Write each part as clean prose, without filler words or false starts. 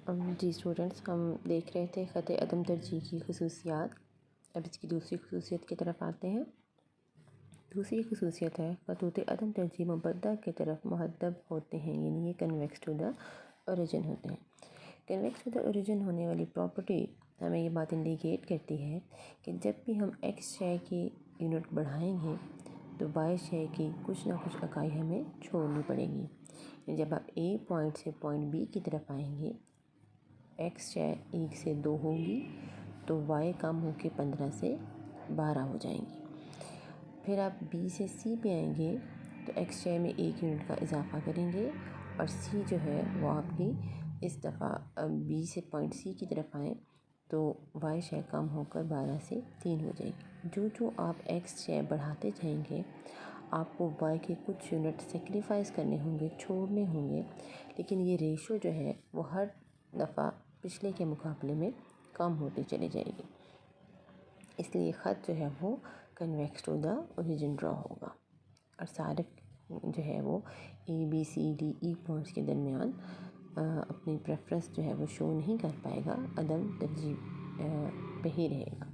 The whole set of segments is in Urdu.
جی اسٹوڈنٹس، ہم دیکھ رہے تھے خط عدم ترجیح کی خصوصیات۔ اب اس کی دوسری خصوصیت کی طرف آتے ہیں۔ دوسری خصوصیت ہے خطوط عدم ترجیح مبدہ کی طرف مہدب ہوتے ہیں، یعنی یہ کنویکس ٹو دا اوریجن ہوتے ہیں۔ کنویکس ٹو دا اوریجن ہونے والی پراپرٹی ہمیں یہ بات انڈیکیٹ کرتی ہے کہ جب بھی ہم ایکس شے کی یونٹ بڑھائیں گے تو وائی شے کی کچھ نہ کچھ اکائی ہمیں چھوڑنی پڑے گی۔ جب آپ اے پوائنٹ سے پوائنٹ بی کی طرف آئیں گے، ایکس شے 1 سے 2 ہوگی تو وائی کم ہو کے 15 سے 12 ہو جائیں گی۔ پھر آپ بی سے سی پہ آئیں گے تو ایکس شے میں 1 یونٹ کا اضافہ کریں گے اور سی جو ہے وہ آپ کی اس دفعہ بی سے پوائنٹ سی کی طرف آئیں تو وائی شے کم ہو کر 12 سے 3 ہو جائے گی۔ جو آپ ایکس شے بڑھاتے جائیں گے آپ کو وائی کے کچھ یونٹ سیکریفائز کرنے ہوں گے، چھوڑنے ہوں گے، لیکن یہ ریشو جو ہے وہ ہر دفعہ پچھلے کے مقابلے میں کم ہوتی چلی جائے گی۔ اس لیے خط جو ہے وہ convex to the origin draw ہوگا اور صارف جو ہے وہ A B C D E points کے درمیان اپنی پریفرنس جو ہے وہ شو نہیں کر پائے گا، عدم ترجیح پہ ہی رہے گا۔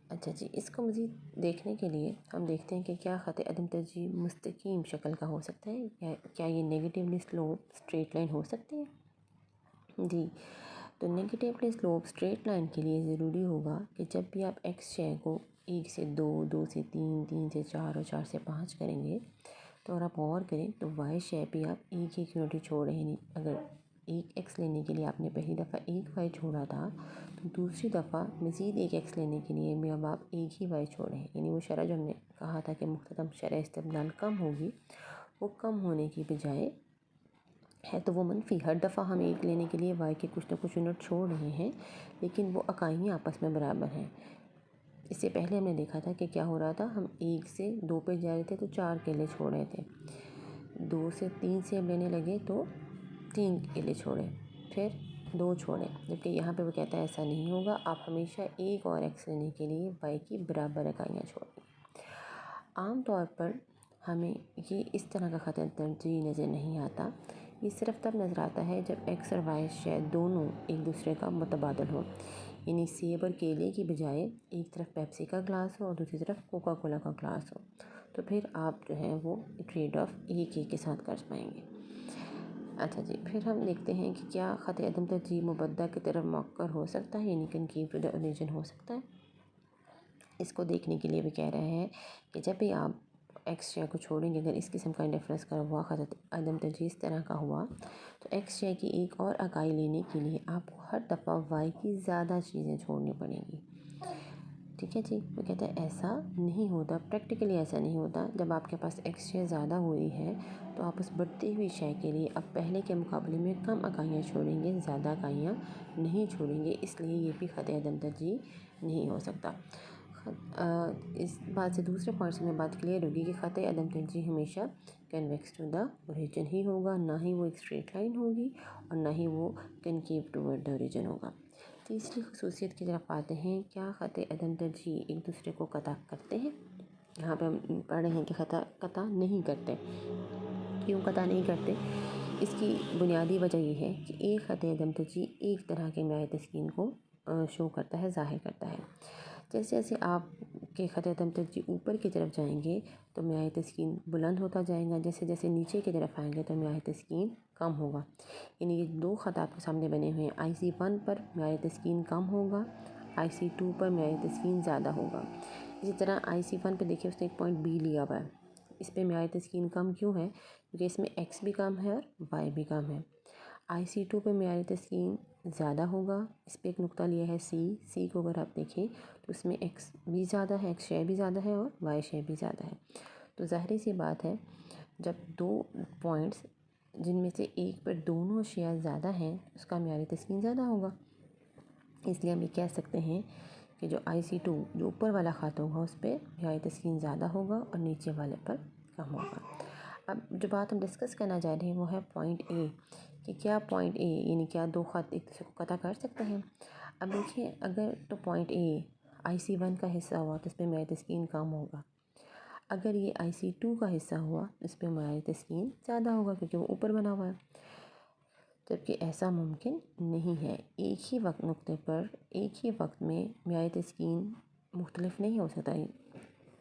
اچھا جی، اس کو مزید دیکھنے کے لیے ہم دیکھتے ہیں کہ کیا خط عدم ترجیح مستقیم شکل کا ہو سکتا ہے، کیا یہ نیگیٹیولی سلوپ اسٹریٹ لائن ہو سکتی ہے؟ جی، تو نیگیٹیولی سلوپ اسٹریٹ لائن کے لیے ضروری ہوگا کہ جب بھی آپ ایکس شے کو 1 سے 2، 2 سے 3، 3 سے 4 اور 4 سے 5 کریں گے تو اگر آپ غور کریں تو وائی شے پہ آپ ایک یونٹ ہی چھوڑ رہے ہیں۔ اگر ایک ایکس لینے کے لیے آپ نے پہلی دفعہ ایک وائی چھوڑا تھا تو دوسری دفعہ مزید ایک ایکس لینے کے لیے بھی اب آپ ایک ہی وائی چھوڑ رہے ہیں، یعنی وہ شرح جو ہم نے کہا تھا کہ مختتم شرح استدلال کم ہوگی، وہ کم ہونے کی بجائے ہے تو وہ منفی۔ ہر دفعہ ہم ایک لینے کے لیے وائی کے کچھ نہ کچھ یونٹ چھوڑ رہے ہیں لیکن وہ اکائیاں آپس میں برابر ہیں۔ اس سے پہلے ہم نے دیکھا تھا کہ کیا ہو رہا تھا، ہم 1 سے 2 پہ جا رہے تھے تو 4 کیلے چھوڑ رہے تھے، 2 سے 3 سے ہم لینے لگے تو 3 کیلے چھوڑے، پھر 2 چھوڑے، جبکہ یہاں پہ وہ کہتا ہے ایسا نہیں ہوگا، آپ ہمیشہ ایک اور ایکس لینے کے لیے وائی کی برابر اکائیاں چھوڑیں۔ عام طور پر ہمیں یہ اس طرح کا خط ترجیح نظر نہیں آتا، یہ صرف تب نظر آتا ہے جب ایکس اور وائی شے دونوں ایک دوسرے کا متبادل ہو، یعنی سیب اور کیلے کی بجائے ایک طرف پیپسی کا گلاس ہو اور دوسری طرف کوکا کولا کا گلاس ہو، تو پھر آپ جو ہے وہ ٹریڈ آف ایک کے ساتھ کر پائیں گے۔ اچھا جی، پھر ہم دیکھتے ہیں کہ کیا خط عدم ترجیح مبدہ کی طرف موقر ہو سکتا ہے، یعنی کنکیو ٹو دا اوریجن ہو سکتا ہے۔ اس کو دیکھنے کے لیے بھی کہہ رہے ہیں کہ جب بھی آپ ایکس شے کو چھوڑیں گے، اگر اس قسم کا انڈیفرنس کا ہوا خط عدم ترجیح اس طرح کا ہوا تو ایکس شے کی ایک اور اکائی لینے کے لیے آپ کو ہر دفعہ وائی کی زیادہ چیزیں چھوڑنی پڑیں گی۔ ٹھیک ہے جی، وہ کہتا ہے ایسا نہیں ہوتا، پریکٹیکلی ایسا نہیں ہوتا۔ جب آپ کے پاس ایکس شے زیادہ ہوئی ہے تو آپ اس بڑھتی ہوئی شے کے لیے اب پہلے کے مقابلے میں کم اکائیاں چھوڑیں گے، زیادہ اکائیاں نہیں چھوڑیں گے، اس لیے یہ بھی خط عدم ترجیح نہیں ہو سکتا۔ اس بات سے دوسرے پوائنٹ سے میں بات کلیئر ہوگی کہ خط عدم ترجیح ہمیشہ کنویکس ٹو دا اوریجن ہی ہوگا، نہ ہی وہ ایک اسٹریٹ لائن ہوگی اور نہ ہی وہ کنکیو ٹوورڈ دا اوریجن ہوگا۔ تیسری خصوصیت کی طرف آتے ہیں، کیا خط عدم ترجیح ایک دوسرے کو قطع کرتے ہیں؟ یہاں پہ ہم پڑھ رہے ہیں کہ قطع نہیں کرتے۔ کیوں قطع نہیں کرتے؟ اس کی بنیادی وجہ یہ ہے کہ ایک خط عدم ترجیح ایک طرح کے معیار تسکین کو شو کرتا ہے، ظاہر کرتا ہے۔ جیسے جیسے آپ کے خط عدم ترجیح اوپر کی طرف جائیں گے تو معیار تسکین بلند ہوتا جائے گا، جیسے جیسے نیچے کی طرف آئیں گے تو معیار تسکین کم ہوگا۔ یعنی یہ 2 خط آپ کے سامنے بنے ہوئے ہیں، آئی سی 1 پر معیار تسکین کم ہوگا، آئی سی 2 پر معیار تسکین زیادہ ہوگا۔ اسی طرح آئی سی 1 پہ دیکھیں اس نے ایک پوائنٹ بی لیا ہوا ہے، اس پہ معیار تسکین کم کیوں ہے؟ کیونکہ اس میں ایکس بھی کم ہے اور وائی بھی کم ہے۔ آئی سی 2 پہ معیار تسکین زیادہ ہوگا، اس پہ ایک نقطہ لیا ہے سی کو اگر آپ دیکھیں تو اس میں ایکس بھی زیادہ ہے، ایکس شے بھی زیادہ ہے اور وائی شے بھی زیادہ ہے۔ تو ظاہری سی بات ہے جب 2 پوائنٹس جن میں سے ایک پر دونوں اشیاء زیادہ ہیں اس کا معیار تسکین زیادہ ہوگا، اس لیے ہم یہ کہہ سکتے ہیں کہ جو آئی سی 2 جو اوپر والا خط ہوگا اس پہ معیار تسکین زیادہ ہوگا اور نیچے والے پر کم ہوگا۔ اب جو بات ہم ڈسکس کرنا چاہ رہے ہیں وہ ہے پوائنٹ اے، کہ کیا پوائنٹ اے یعنی کیا 2 خط ایک دوسرے کو قطع کر سکتے ہیں؟ اب دیکھیں اگر تو پوائنٹ اے آئی سی 1 کا حصہ ہوا تو اس پہ معیار تسکین کم ہوگا، اگر یہ آئی سی 2 کا حصہ ہوا اس پہ معیار تسکین زیادہ ہوگا کیونکہ وہ اوپر بنا ہوا ہے۔ جبکہ ایسا ممکن نہیں ہے۔ ایک ہی وقت نقطے پر ایک ہی وقت میں معیار تسکین مختلف نہیں ہو سکتا،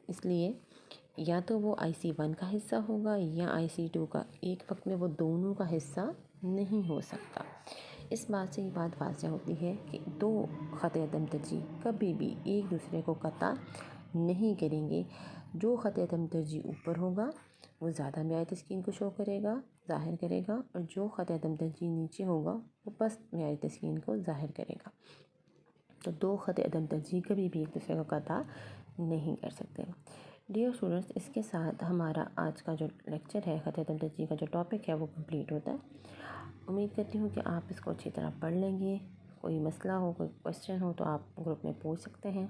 اس لیے یا تو وہ IC1 کا حصہ ہوگا یا IC2 کا، ایک وقت میں وہ دونوں کا حصہ نہیں ہو سکتا۔ اس بات سے یہ بات واضح ہوتی ہے کہ دو خط عدم ترجیح کبھی بھی ایک دوسرے کو قطع نہیں کریں گے۔ جو خط عدم ترجیح اوپر ہوگا وہ زیادہ معیار تسکین کو شو کرے گا، ظاہر کرے گا، اور جو خط عدم ترجیح نیچے ہوگا وہ پست معیار تسکین کو ظاہر کرے گا۔ تو دو خط عدم ترجیح کبھی بھی ایک دوسرے کو قطع نہیں کر سکتے۔ ڈیئر اسٹوڈنٹس، اس کے ساتھ ہمارا آج کا جو لیکچر ہے، خط عدم ترجیح کا جو ٹاپک ہے وہ کمپلیٹ ہوتا ہے۔ امید کرتی ہوں کہ آپ اس کو اچھی طرح پڑھ لیں گے۔ کوئی مسئلہ ہو، کوئی کویسچن ہو تو آپ گروپ میں پوچھ سکتے ہیں۔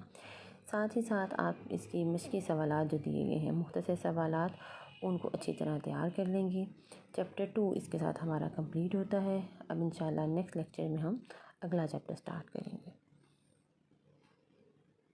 ساتھ ہی ساتھ آپ اس کی مشقی سوالات جو دیے گئے ہیں، مختصر سوالات، ان کو اچھی طرح تیار کر لیں گے۔ چیپٹر 2 اس کے ساتھ ہمارا کمپلیٹ ہوتا ہے۔ اب انشاءاللہ نیکسٹ لیکچر میں ہم اگلا چیپٹر سٹارٹ کریں گے۔